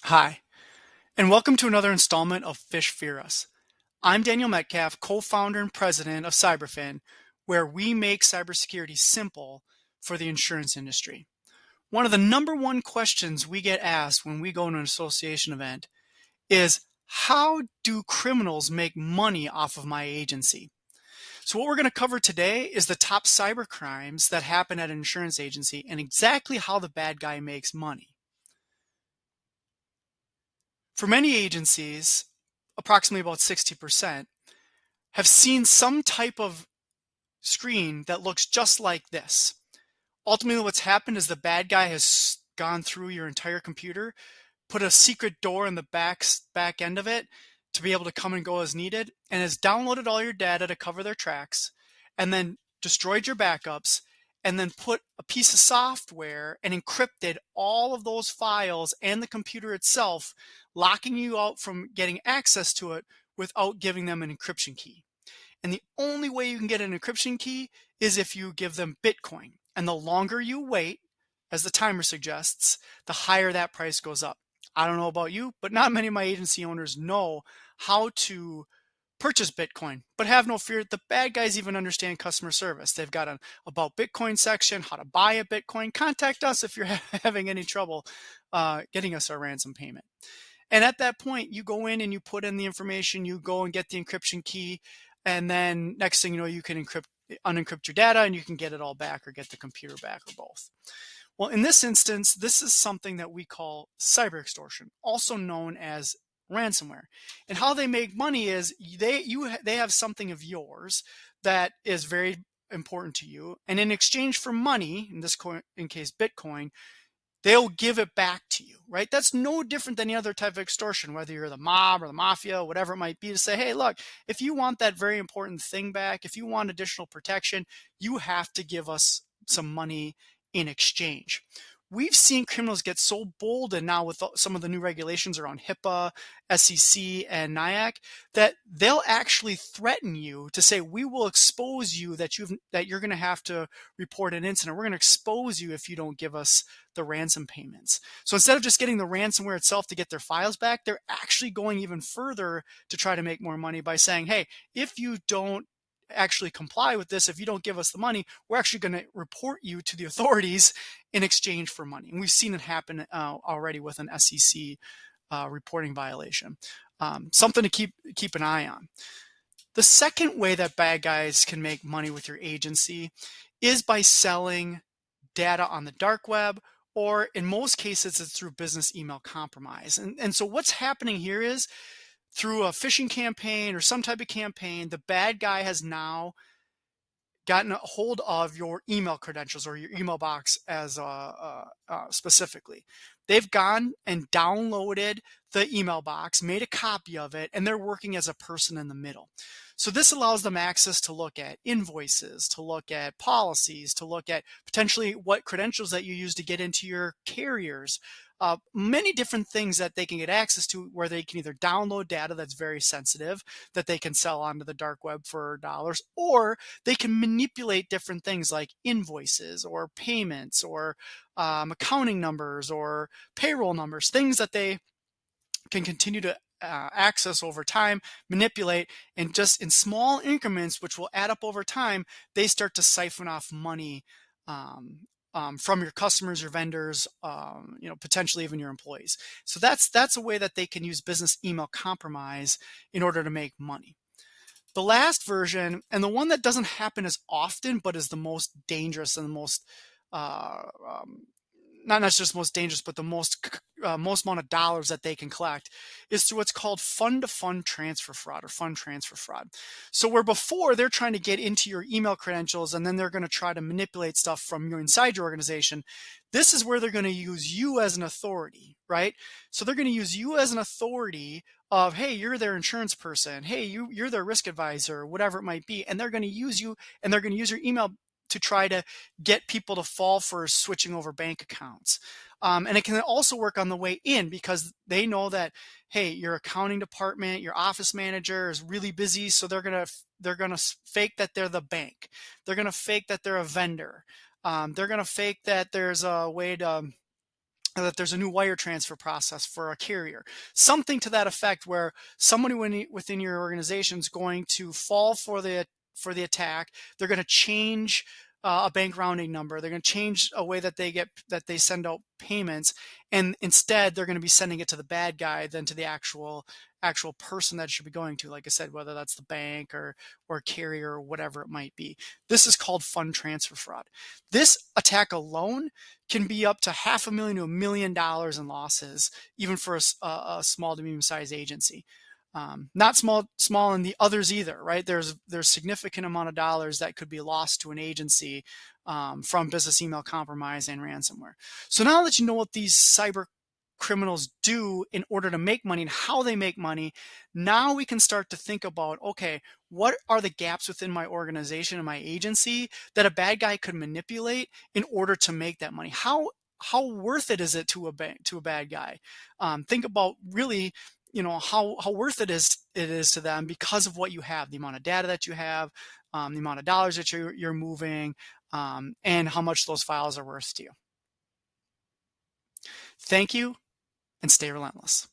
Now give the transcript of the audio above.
Hi, and welcome to another installment of Phish Fear Us. I'm Daniel Metcalf, co-founder and president of CyberFin, where we make cybersecurity simple for the insurance industry. One of the number one questions we get asked when we go to an association event is, how do criminals make money off of my agency? So what we're going to cover today is the top cyber crimes that happen at an insurance agency and exactly how the bad guy makes money. For many agencies, approximately about 60%, have seen some type of screen that looks just like this. Ultimately, what's happened is the bad guy has gone through your entire computer, put a secret door in the back end of it to be able to come and go as needed, and has downloaded all your data to cover their tracks, and then destroyed your backups, and then put a piece of software and encrypted all of those files and the computer itself, locking you out from getting access to it without giving them an encryption key. And the only way you can get an encryption key is if you give them Bitcoin. And the longer you wait, as the timer suggests, the higher that price goes up. I don't know about you, but not many of my agency owners know how to purchase Bitcoin. But have no fear, the bad guys even understand customer service. They've got an about Bitcoin section, how to buy a Bitcoin. Contact us if you're having any trouble getting us our ransom payment. And at that point, you go in and you put in the information, you go and get the encryption key, and then next thing you know, you can unencrypt your data and you can get it all back or get the computer back or both. Well, in this instance, this is something that we call cyber extortion, also known as ransomware. And how they make money is they have something of yours that is very important to you, and in exchange for money, in case Bitcoin, they'll give it back to you, right? That's no different than any other type of extortion, whether you're the mob or the mafia, whatever it might be, to say, hey, look, if you want that very important thing back, if you want additional protection, you have to give us some money in exchange. We've seen criminals get so bold, and now with some of the new regulations around HIPAA, SEC, and NIAC, that they'll actually threaten you to say, we will expose you that you're going to have to report an incident. We're going to expose you if you don't give us the ransom payments. So instead of just getting the ransomware itself to get their files back, they're actually going even further to try to make more money by saying, hey, if you don't actually comply with this, if you don't give us the money, we're actually going to report you to the authorities in exchange for money. And we've seen it happen already with an SEC reporting violation. Something to keep an eye on. The second way that bad guys can make money with your agency is by selling data on the dark web, or in most cases, it's through business email compromise. And so what's happening here is, through a phishing campaign or some type of campaign, the bad guy has now gotten a hold of your email credentials or your email box as specifically. They've gone and downloaded the email box, made a copy of it, and they're working as a person in the middle. So this allows them access to look at invoices, to look at policies, to look at potentially what credentials that you use to get into your carriers. Many different things that they can get access to, where they can either download data that's very sensitive that they can sell onto the dark web for dollars, or they can manipulate different things like invoices or payments or accounting numbers or payroll numbers, things that they can continue to access over time, manipulate, and just in small increments, which will add up over time, they start to siphon off money from your customers, your vendors, potentially even your employees. So that's a way that they can use business email compromise in order to make money. The last version, and the one that doesn't happen as often, but is the most dangerous and the most uh, not just most dangerous, but the most amount of dollars that they can collect, is through what's called fund-to-fund transfer fraud or fund transfer fraud. So where before they're trying to get into your email credentials and then they're going to try to manipulate stuff from inside your organization, this is where they're going to use you as an authority, right? So they're going to use you as an authority of, hey, you're their insurance person, hey, you're their risk advisor, whatever it might be, and they're going to use you, and they're going to use your email to try to get people to fall for switching over bank accounts. And it can also work on the way in, because they know that, hey, your accounting department, your office manager is really busy, so they're gonna fake that they're the bank. They're gonna fake that they're a vendor. They're gonna fake that there's a way to that there's a new wire transfer process for a carrier, something to that effect, where somebody within your organization is going to fall for the attack. They're going to change a bank rounding number. They're going to change a way that they send out payments, and instead they're going to be sending it to the bad guy than to the actual person that it should be going to. Like I said, whether that's the bank or carrier or whatever it might be. This is called fund transfer fraud. This attack alone can be up to $500,000 to $1 million in losses, even for a small to medium-sized agency. Not small in the others either, right? There's significant amount of dollars that could be lost to an agency from business email compromise and ransomware. So now that you know what these cyber criminals do in order to make money and how they make money, now we can start to think about, okay, what are the gaps within my organization and my agency that a bad guy could manipulate in order to make that money? How worth it is it to a bad guy? Think about really, how worth it is to them because of what you have, the amount of data that you have, the amount of dollars that you're moving, and how much those files are worth to you. Thank you, and stay relentless.